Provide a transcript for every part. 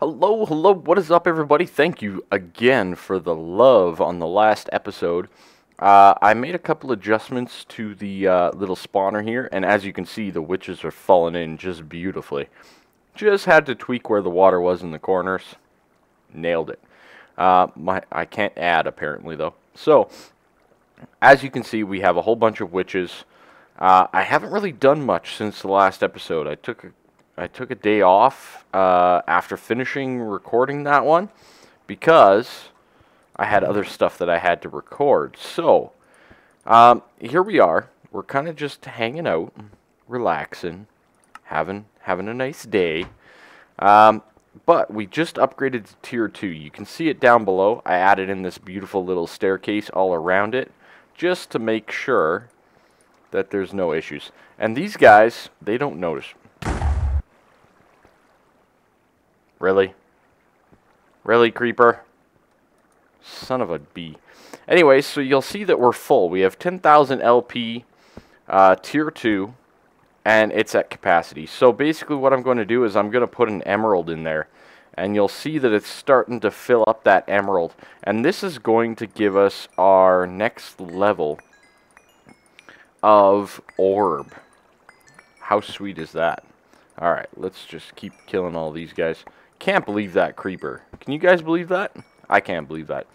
Hello, hello, what is up, everybody? Thank you again for the love on the last episode. I made a couple adjustments to the little spawner here, and as you can see, the witches are falling in just beautifully. Just had to tweak where the water was in the corners. Nailed it. I can't add, apparently, though. So, as you can see, we have a whole bunch of witches. I haven't really done much since the last episode. I took a day off after finishing recording that one because I had other stuff that I had to record. So, here we are. We're kind of just hanging out, relaxing, having a nice day. But we just upgraded to Tier 2. You can see it down below. I added in this beautiful little staircase all around it just to make sure that there's no issues. And these guys, they don't notice. Really? Really, creeper? Son of a bee. Anyway, so you'll see that we're full. We have 10,000 LP, Tier 2, and it's at capacity. So basically what I'm going to do is I'm going to put an emerald in there. And you'll see that it's starting to fill up that emerald. And this is going to give us our next level of orb. How sweet is that? Alright, let's just keep killing all these guys. Can't believe that creeper. Can you guys believe that? I can't believe that.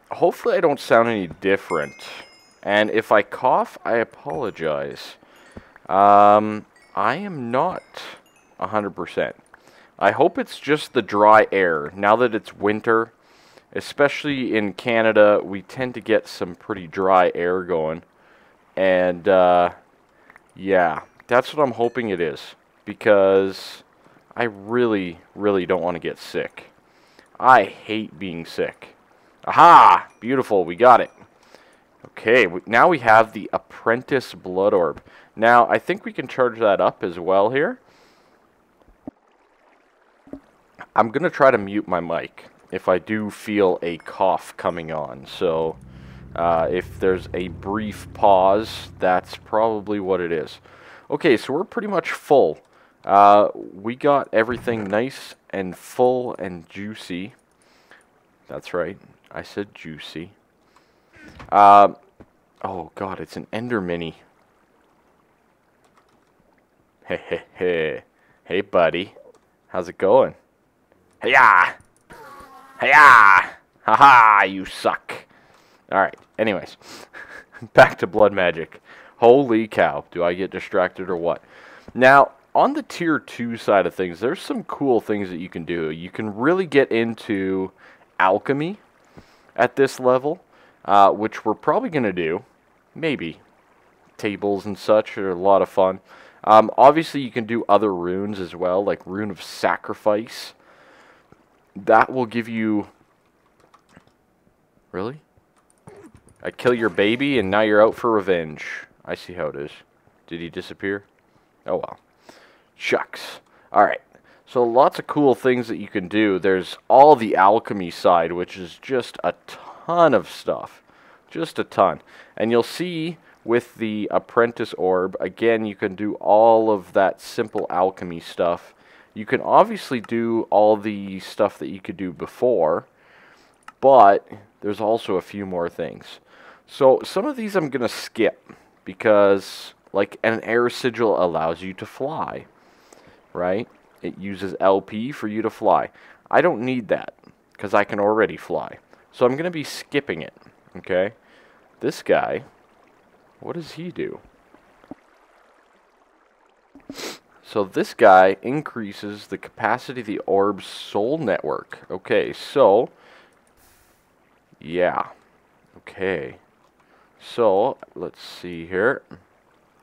Hopefully I don't sound any different. And if I cough, I apologize. I am not 100%. I hope it's just the dry air. Now that it's winter, especially in Canada, we tend to get some pretty dry air going. And, yeah, that's what I'm hoping it is. Because I really, really don't want to get sick. I hate being sick. Aha! Beautiful, we got it. Okay, now we have the Apprentice Blood Orb. Now, I think we can charge that up as well here. I'm going to try to mute my mic if I do feel a cough coming on. So, if there's a brief pause, that's probably what it is. Okay, so we're pretty much full. We got everything nice and full and juicy. That's right, I said juicy. Oh god, it's an ender mini. Hey, hey buddy, how's it going? Hiya! Hiya! Haha, you suck. Alright, anyways. Back to blood magic. Holy cow, do I get distracted or what? Now, on the Tier 2 side of things, there's some cool things that you can do. You can really get into alchemy at this level, which we're probably going to do. Maybe. Tables and such are a lot of fun. Obviously, you can do other runes as well, like Rune of Sacrifice. That will give you... Really? I kill your baby and now you're out for revenge. I see how it is. Did he disappear? Oh well. Shucks. Alright. So lots of cool things that you can do. There's all the alchemy side, which is just a ton of stuff. Just a ton. And you'll see with the Apprentice Orb, again, you can do all of that simple alchemy stuff. You can obviously do all the stuff that you could do before, but there's also a few more things. So some of these I'm going to skip because, like, an air sigil allows you to fly, right? It uses LP for you to fly. I don't need that because I can already fly. So I'm going to be skipping it, okay? This guy, what does he do? So this guy increases the capacity of the orb's soul network. Okay, so, yeah. Okay. So, let's see here.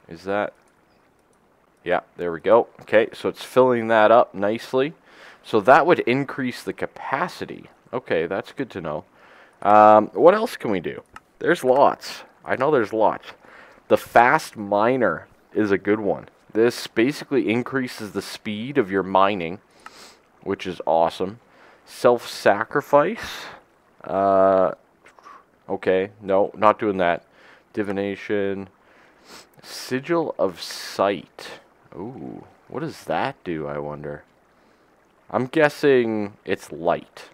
Is that... Yeah, there we go. Okay, so it's filling that up nicely. So that would increase the capacity. Okay, that's good to know. What else can we do? There's lots. I know there's lots. The Fast Miner is a good one. This basically increases the speed of your mining, which is awesome. Self-sacrifice. Okay, no, not doing that. Divination. Sigil of Sight. Ooh, what does that do, I wonder? I'm guessing it's light.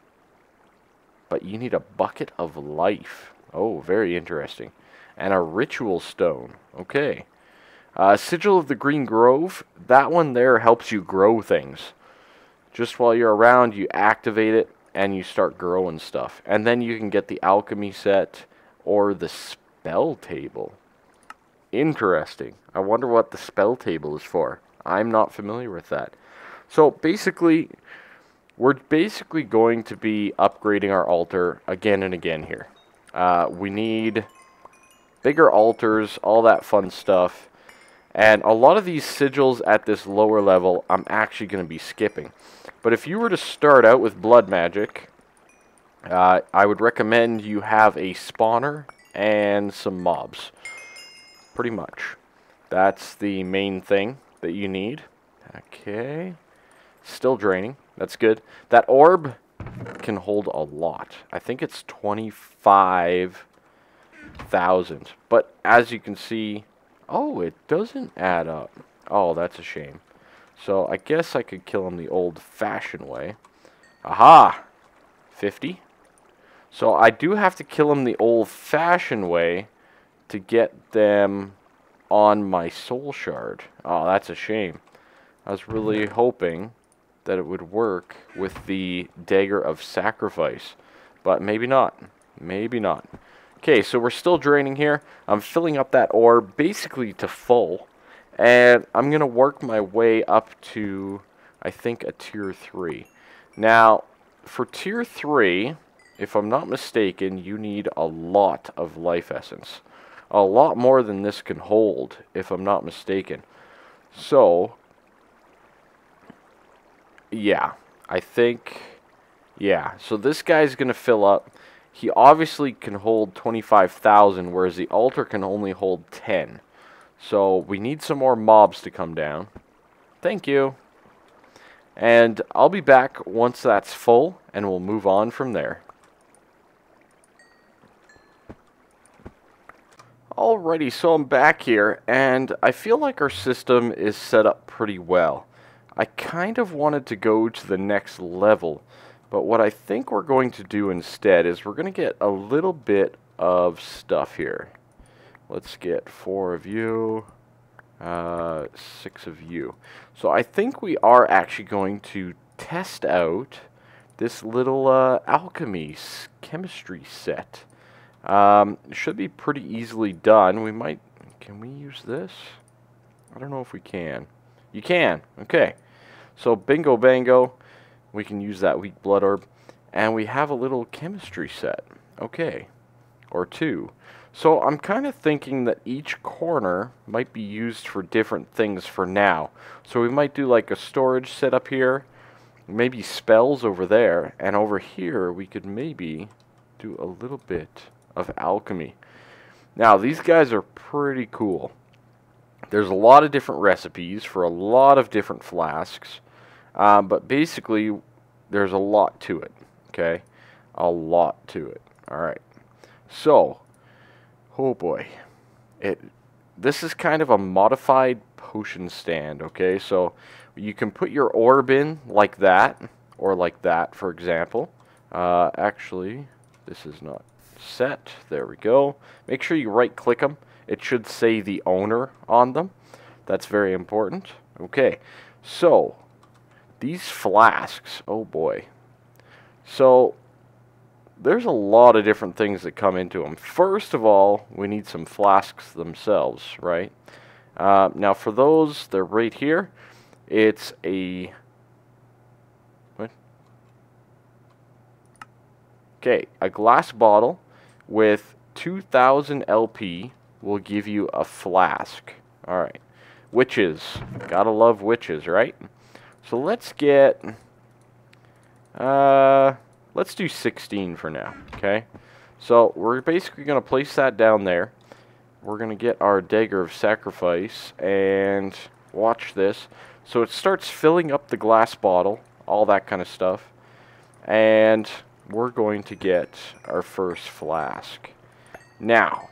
But you need a bucket of life. Oh, very interesting. And a ritual stone. Okay. Sigil of the Green Grove. That one there helps you grow things. Just while you're around, you activate it and you start growing stuff. And then you can get the alchemy set or the spell table. Interesting. I wonder what the spell table is for. I'm not familiar with that. So basically, we're basically going to be upgrading our altar again and again here. We need bigger altars, all that fun stuff. And a lot of these sigils at this lower level, I'm actually going to be skipping. But if you were to start out with blood magic, I would recommend you have a spawner and some mobs. Pretty much. That's the main thing that you need. Okay. Still draining. That's good. That orb can hold a lot. I think it's 25,000. But as you can see, oh, it doesn't add up. Oh, that's a shame. So I guess I could kill him the old-fashioned way. Aha! 50. So I do have to kill him the old-fashioned way to get them on my soul shard. Oh, that's a shame. I was really hoping that it would work with the dagger of sacrifice, but maybe not. Maybe not. Okay, so we're still draining here. I'm filling up that ore basically to full, and I'm gonna work my way up to, I think, a tier 3. Now, for tier 3, if I'm not mistaken, you need a lot of life essence. A lot more than this can hold, if I'm not mistaken. So, yeah, I think, yeah. So this guy's going to fill up. He obviously can hold 25,000, whereas the altar can only hold 10. So we need some more mobs to come down. Thank you. And I'll be back once that's full, and we'll move on from there. Alrighty, so I'm back here, and I feel like our system is set up pretty well. I kind of wanted to go to the next level, but what I think we're going to do instead is we're going to get a little bit of stuff here. Let's get 4 of you, 6 of you. So I think we are actually going to test out this little alchemy chemistry set. It should be pretty easily done. We might... Can we use this? I don't know if we can. You can. Okay. So bingo bango. We can use that weak blood orb. And we have a little chemistry set. Okay. Or 2. So I'm kind of thinking that each corner might be used for different things for now. So we might do like a storage set up here. Maybe spells over there. And over here we could maybe do a little bit of alchemy. Now these guys are pretty cool. There's a lot of different recipes for a lot of different flasks, but basically there's a lot to it. Okay, a lot to it. All right, so oh boy, this is kind of a modified potion stand. Okay, so you can put your orb in like that or like that, for example. Actually, this is not set. There we go. Make sure you right click them. It should say the owner on them. That's very important. Okay, so these flasks, oh boy. So there's a lot of different things that come into them. First of all, we need some flasks themselves, right? Now for those, they're right here. It's a... what? Okay, a glass bottle with 2,000 LP will give you a flask. Alright. Witches. Gotta love witches, right? So let's get... let's do 16 for now, okay? So we're basically going to place that down there. We're going to get our dagger of sacrifice, and watch this. So it starts filling up the glass bottle, all that kind of stuff. And we're going to get our first flask. Now,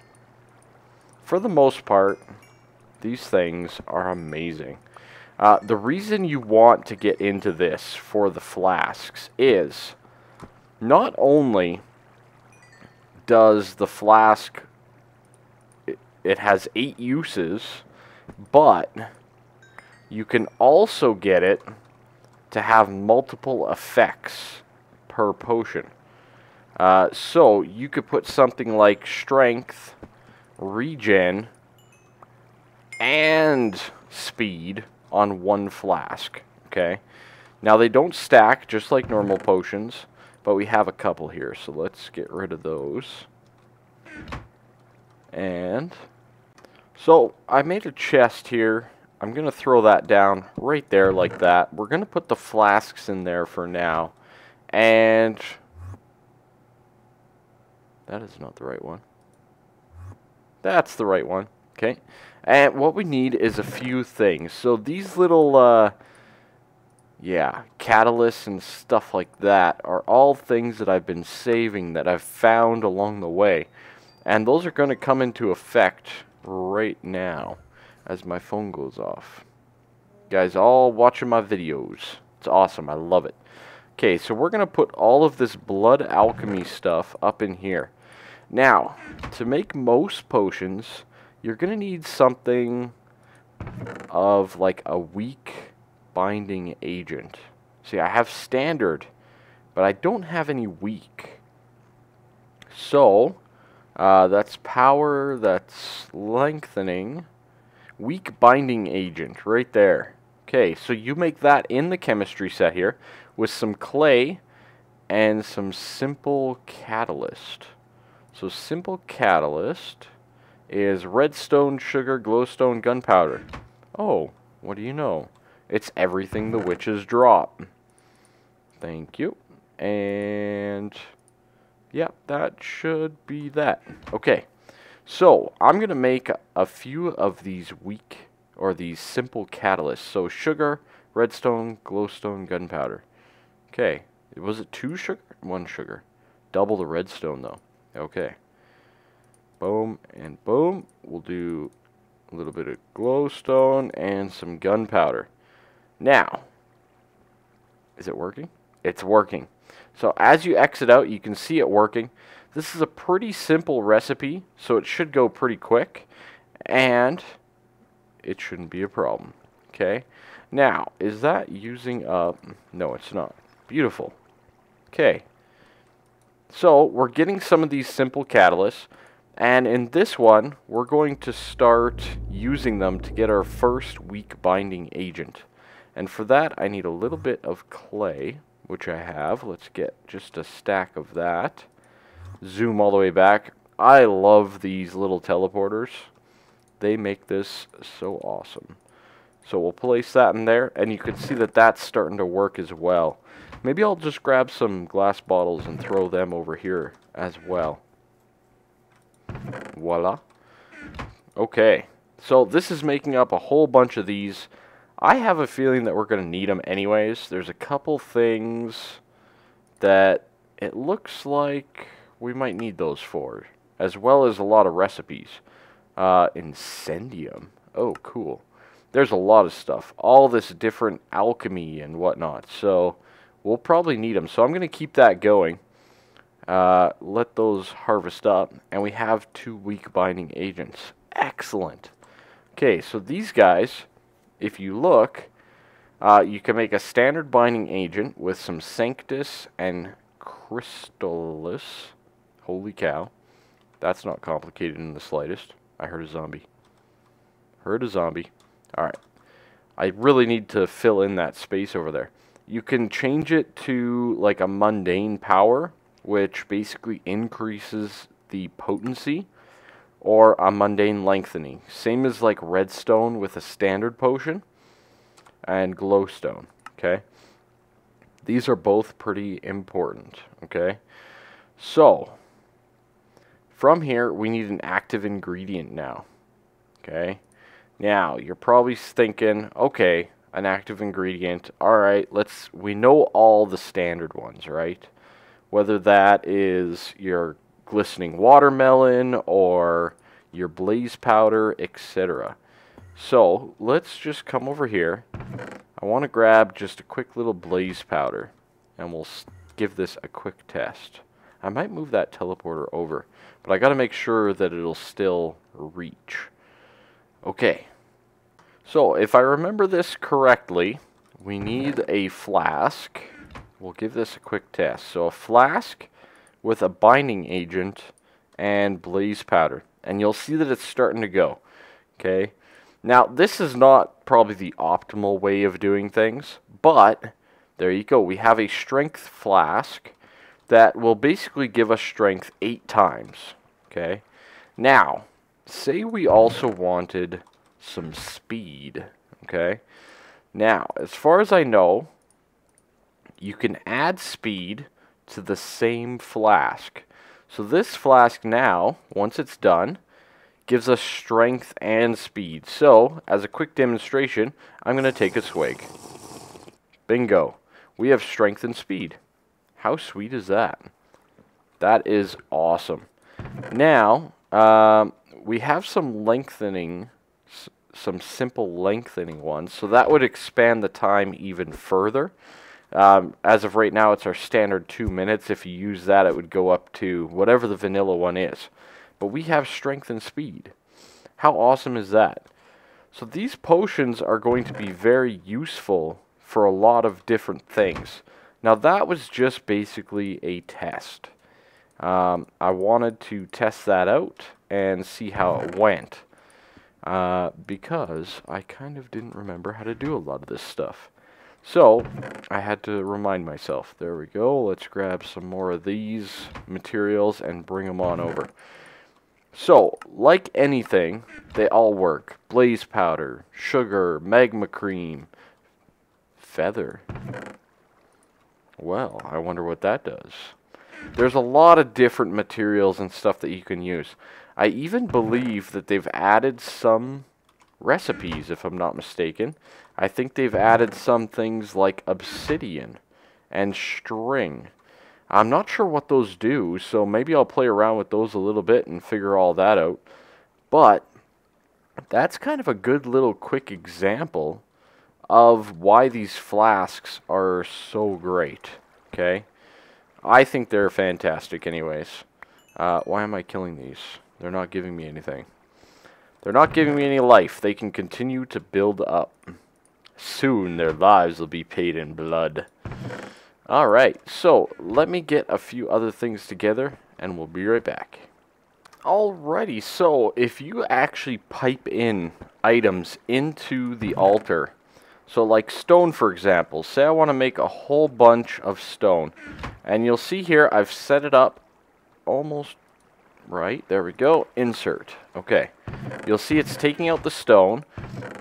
for the most part, these things are amazing. The reason you want to get into this for the flasks is not only does the flask, it has 8 uses, but you can also get it to have multiple effects per potion. So you could put something like strength, regen, and speed on one flask. Okay. Now they don't stack just like normal potions, but we have a couple here, so let's get rid of those. And so I made a chest here. I'm going to throw that down right there like that. We're going to put the flasks in there for now. And that is not the right one. That's the right one. Okay. And what we need is a few things. So these little, catalysts and stuff like that are all things that I've been saving that I've found along the way. And those are going to come into effect right now as my phone goes off. You guys all watching my videos. It's awesome. I love it. Okay, so we're going to put all of this blood alchemy stuff up in here. Now, to make most potions, you're going to need something of like a weak binding agent. See, I have standard, but I don't have any weak. So, that's power, that's lengthening, weak binding agent right there. Okay, so you make that in the chemistry set here with some clay and some simple catalyst. So simple catalyst is redstone, sugar, glowstone, gunpowder. Oh, what do you know? It's everything the witches drop. Thank you. And yeah, that should be that. Okay, so I'm going to make a few of these weak, or these simple catalysts. So sugar, redstone, glowstone, gunpowder. Okay, was it 2 sugar? 1 sugar. Double the redstone though. Okay. Boom and boom. We'll do a little bit of glowstone and some gunpowder. Now, is it working? It's working. So as you exit out, you can see it working. This is a pretty simple recipe, so it should go pretty quick, and it shouldn't be a problem. Okay. Now, is that using up? No, it's not. Beautiful. Okay. So we're getting some of these simple catalysts, and in this one, we're going to start using them to get our first weak binding agent. And for that, I need a little bit of clay, which I have. Let's get just a stack of that. Zoom all the way back. I love these little teleporters. They make this so awesome. So we'll place that in there, and you can see that that's starting to work as well. Maybe I'll just grab some glass bottles and throw them over here as well. Voila. Okay, so this is making up a whole bunch of these. I have a feeling that we're going to need them anyways. There's a couple things that it looks like we might need those for, as well as a lot of recipes. Incendium. Oh, cool. There's a lot of stuff. All this different alchemy and whatnot. So we'll probably need them. So I'm going to keep that going. Let those harvest up. And we have 2 weak binding agents. Excellent. Okay, so these guys, if you look, you can make a standard binding agent with some Sanctus and Crystallis. Holy cow. That's not complicated in the slightest. I heard a zombie. Heard a zombie. Alright. I really need to fill in that space over there. You can change it to like a mundane power, which basically increases the potency, or a mundane lengthening. Same as like redstone with a standard potion and glowstone. Okay. These are both pretty important. Okay. So from here we need an active ingredient now. Okay. Now you're probably thinking, okay, an active ingredient. All right, we know all the standard ones, right? Whether that is your glistening watermelon or your blaze powder, etc. So let's just come over here I want to grab just a quick little blaze powder, and we'll give this a quick test. I might move that teleporter over, but I got to make sure that it'll still reach. Okay, so if I remember this correctly, we need a flask. We'll give this a quick test. So a flask with a binding agent and blaze powder, and you'll see that it's starting to go. Okay, now this is not probably the optimal way of doing things, but there you go. We have a strength flask that will basically give us strength 8 times. Okay, now say we also wanted some speed. Okay, now as far as I know, you can add speed to the same flask. So this flask now, once it's done, gives us strength and speed. So, as a quick demonstration, I'm going to take a swig. Bingo. We have strength and speed. How sweet is that? That is awesome. Now, we have some lengthening, some simple lengthening ones. So that would expand the time even further. As of right now, it's our standard 2 minutes. If you use that, it would go up to whatever the vanilla one is. But we have strength and speed. How awesome is that? So these potions are going to be very useful for a lot of different things. Now that was just basically a test. I wanted to test that out and see how it went. Because I kind of didn't remember how to do a lot of this stuff. So, I had to remind myself. There we go. Let's grab some more of these materials and bring them on over. So, like anything, they all work. Blaze powder, sugar, magma cream, feather. Well, I wonder what that does. There's a lot of different materials and stuff that you can use. I even believe that they've added some recipes, if I'm not mistaken. I think they've added some things like obsidian and string. I'm not sure what those do, so maybe I'll play around with those a little bit and figure all that out. But that's kind of a good little quick example of why these flasks are so great. Okay? I think they're fantastic anyways. Why am I killing these? They're not giving me anything. They're not giving me any life. They can continue to build up. Soon their lives will be paid in blood. Alright, so let me get a few other things together and we'll be right back. Alrighty, so if you actually pipe in items into the altar, so like stone for example, say I want to make a whole bunch of stone, and you'll see here I've set it up almost right. There we go. Insert. Okay. You'll see it's taking out the stone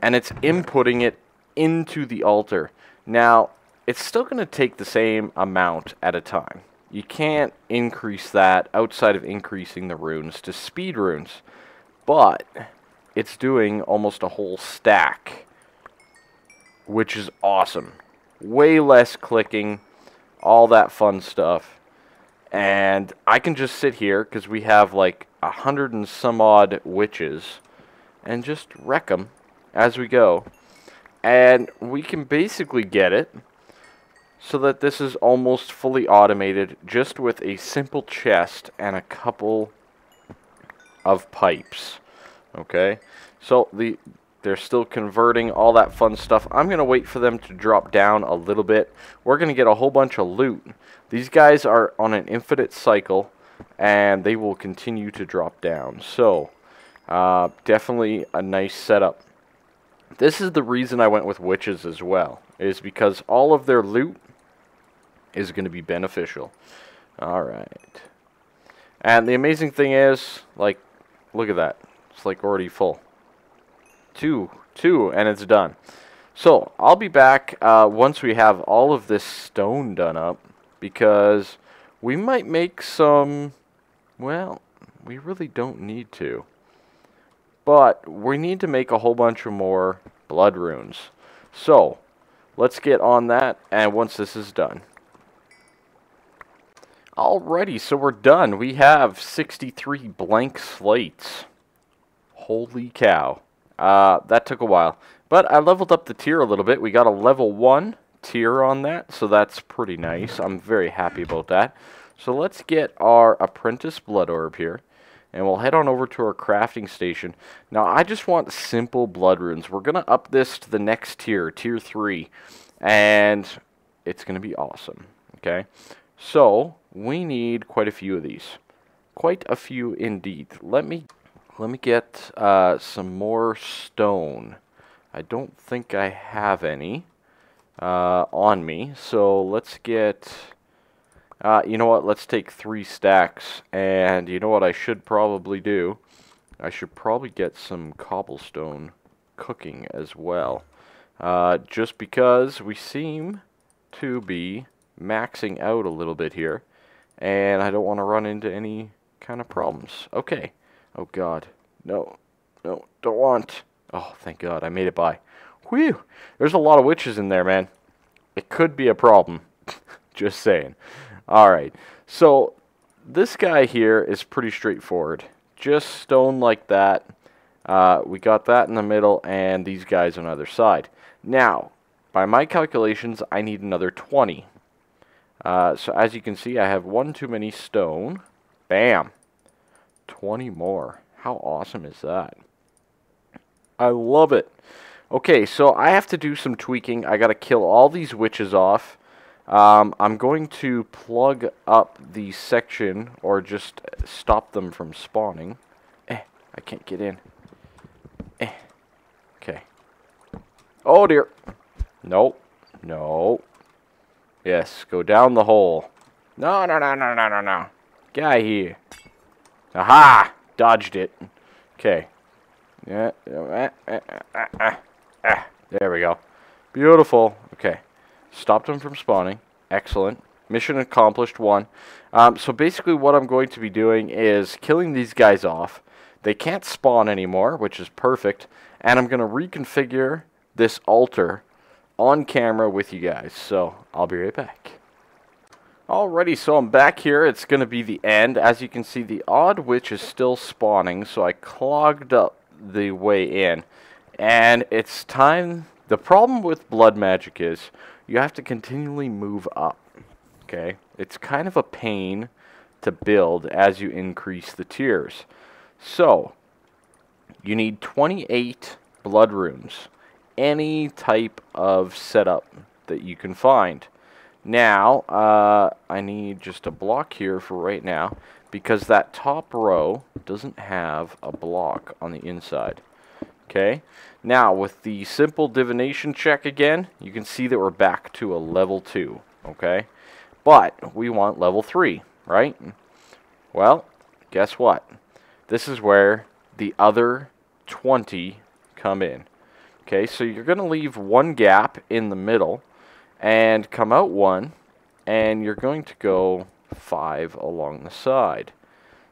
and it's inputting it into the altar. Now, it's still going to take the same amount at a time. You can't increase that outside of increasing the runes to speed runes. But it's doing almost a whole stack, which is awesome. Way less clicking, all that fun stuff. And I can just sit here, because we have like 100 and some odd witches, and just wreck them as we go. And we can basically get it so that this is almost fully automated just with a simple chest and a couple of pipes. Okay, so they're still converting all that fun stuff. I'm going to wait for them to drop down a little bit. We're going to get a whole bunch of loot. These guys are on an infinite cycle, and they will continue to drop down. So, definitely a nice setup. This is the reason I went with witches as well, is because all of their loot is going to be beneficial. Alright. And the amazing thing is, like, look at that. It's like already full. Two, and it's done. So, I'll be back once we have all of this stone done up, because we might make some, well, we really don't need to. But we need to make a whole bunch of more blood runes. So, let's get on that, and once this is done. Alrighty, so we're done. We have 63 blank slates. Holy cow. That took a while. But I leveled up the tier a little bit. We got a level 1 tier on that, so that's pretty nice. I'm very happy about that. So let's get our Apprentice Blood Orb here, and we'll head on over to our crafting station. Now, I just want simple blood runes. We're going to up this to the next tier, tier 3, and it's going to be awesome, okay? So, we need quite a few of these. Quite a few indeed. Let me get some more stone. I don't think I have any on me, so let's get... you know what, let's take 3 stacks, and you know what I should probably do? I should probably get some cobblestone cooking as well. Just because we seem to be maxing out a little bit here, and I don't want to run into any kind of problems. Okay. Oh god. No. No, don't want. Oh, thank god, I made it by. Whew! There's a lot of witches in there, man. It could be a problem. Just saying. Alright, so this guy here is pretty straightforward. Just stone like that. We got that in the middle, and these guys on either side. Now, by my calculations, I need another 20. So as you can see, I have one too many stone. Bam! 20 more. How awesome is that? I love it. Okay, so I have to do some tweaking. I gotta kill all these witches off. I'm going to plug up the section, or just stop them from spawning. I can't get in. Okay. Oh dear. Nope. No. Yes, go down the hole. No, no, no, no, no, no, no. Get out of here. Aha! Dodged it. Okay. Yeah. There we go. Beautiful. Okay. Stopped them from spawning. Excellent. Mission accomplished 1. So basically what I'm going to be doing is killing these guys off. They can't spawn anymore, which is perfect. And I'm going to reconfigure this altar on camera with you guys. So I'll be right back. Alrighty, so I'm back here. It's going to be the end. As you can see, the odd witch is still spawning, so I clogged up the way in. And it's time... The problem with blood magic is you have to continually move up, okay? It's kind of a pain to build as you increase the tiers. So, you need 28 blood runes. Any type of setup that you can find. Now, I need just a block here for right now, because that top row doesn't have a block on the inside. Okay, now with the simple divination check again, you can see that we're back to a level 2, okay? But we want level 3, right? Well, guess what? This is where the other 20 come in. Okay, so you're going to leave one gap in the middle and come out 1, and you're going to go 5 along the side.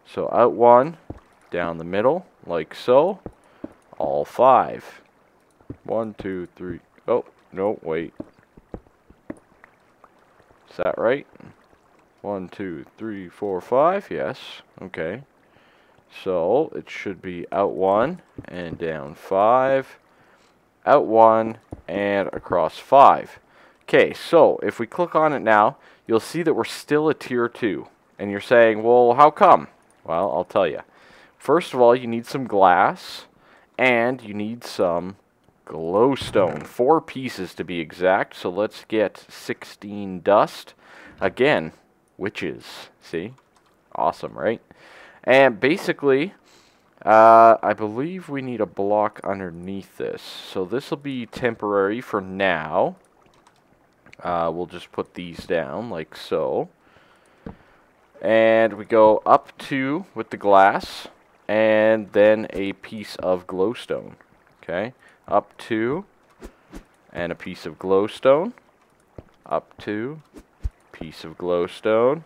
So out 1, down the middle, like so. All 5. 1, 2, 3. Oh, no, wait. Is that right? 1, 2, 3, 4, 5. Yes. Okay. So it should be out 1 and down 5. Out 1 and across 5. Okay, so if we click on it now, you'll see that we're still a tier 2. And you're saying, well, how come? Well, I'll tell you. First of all, you need some glass. And you need some glowstone. 4 pieces to be exact. So let's get 16 dust. Again, witches. See? Awesome, right? And basically, I believe we need a block underneath this. So this will be temporary for now. We'll just put these down like so. And we go up 2 with the glass. And then a piece of glowstone. Okay, up 2, and a piece of glowstone. Up 2, piece of glowstone.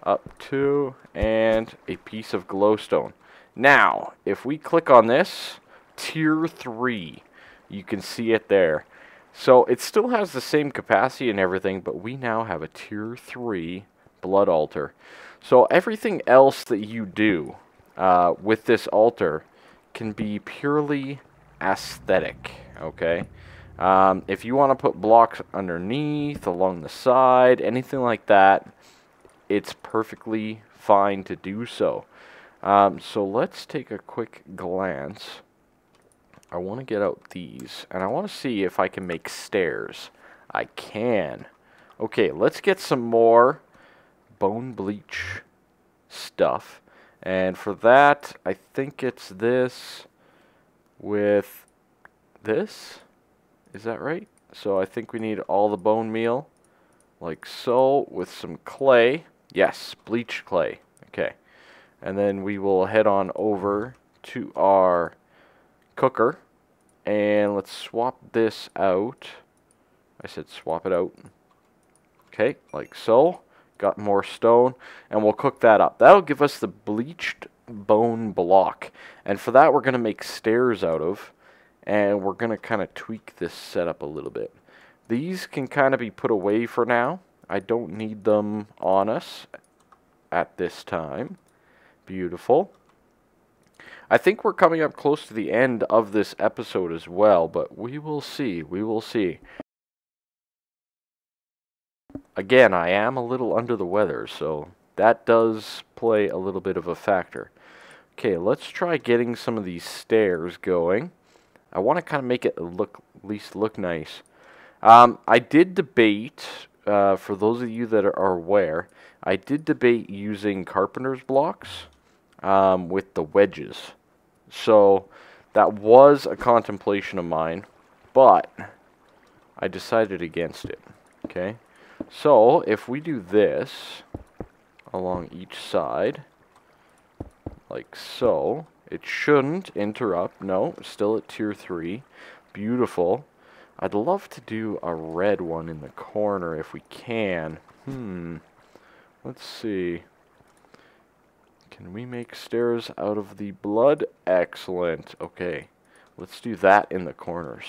Up 2, and a piece of glowstone. Now, if we click on this, tier 3, you can see it there. So it still has the same capacity and everything, but we now have a tier 3 blood altar. So everything else that you do with this altar can be purely aesthetic, okay? If you want to put blocks underneath, along the side, anything like that, it's perfectly fine to do so. So let's take a quick glance. I want to get out these, and I want to see if I can make stairs. I can. Okay, let's get some more bone bleach stuff. And for that, I think it's this with this. Is that right? So I think we need all the bone meal, like so, with some clay. Yes, bleach clay. Okay. And then we will head on over to our cooker, and let's swap this out. I said swap it out. Okay, like so. Got more stone, and we'll cook that up. That'll give us the bleached bone block, and for that we're going to make stairs out of, and we're going to kind of tweak this setup a little bit. These can kind of be put away for now. I don't need them on us at this time. Beautiful. I think we're coming up close to the end of this episode as well, but we will see. We will see. Again, I am a little under the weather, so that does play a little bit of a factor. Okay, let's try getting some of these stairs going. I want to kind of make it look, at least look nice. I did debate, for those of you that are aware, I did debate using carpenter's blocks with the wedges. So that was a contemplation of mine, but I decided against it. Okay. So, if we do this along each side, like so, it shouldn't interrupt. No, still at tier 3. Beautiful. I'd love to do a red one in the corner if we can. Let's see. Can we make stairs out of the blood? Excellent. Okay, let's do that in the corners.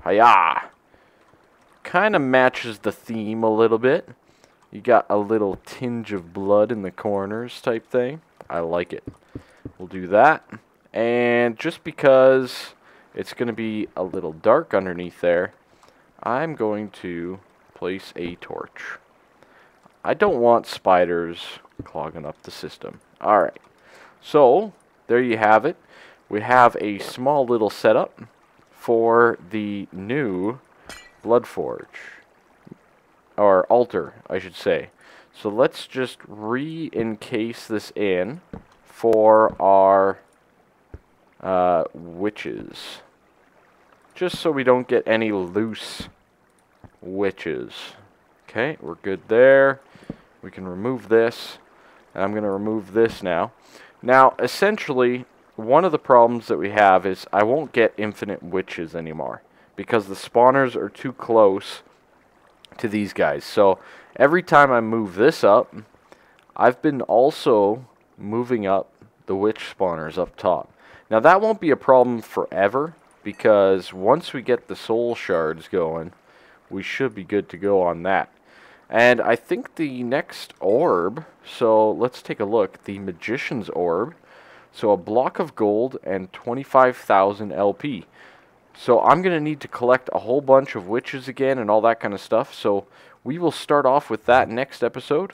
Hiya! Kind of matches the theme a little bit. You got a little tinge of blood in the corners type thing. I like it. We'll do that. And just because it's going to be a little dark underneath there, I'm going to place a torch. I don't want spiders clogging up the system. Alright. So, there you have it. We have a small little setup for the new Bloodforge, or altar, I should say. So let's just re-encase this in for our witches, just so we don't get any loose witches. Okay, we're good there. We can remove this, and I'm going to remove this now. Now, essentially, one of the problems that we have is I won't get infinite witches anymore, because the spawners are too close to these guys. So every time I move this up, I've been also moving up the witch spawners up top. Now that won't be a problem forever, because once we get the soul shards going, we should be good to go on that. And I think the next orb, so let's take a look, the magician's orb, so a block of gold and 25,000 LP. So I'm going to need to collect a whole bunch of witches again and all that kind of stuff. So we will start off with that next episode.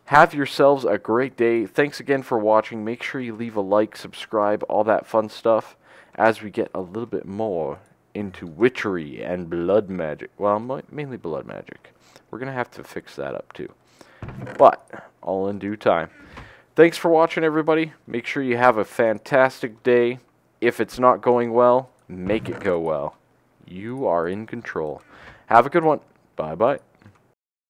Have yourselves a great day. Thanks again for watching. Make sure you leave a like, subscribe, all that fun stuff as we get a little bit more into witchery and blood magic. Well, mainly blood magic. We're going to have to fix that up too. But all in due time. Thanks for watching, everybody. Make sure you have a fantastic day. If it's not going well, make it go well. You are in control. Have a good one. Bye-bye.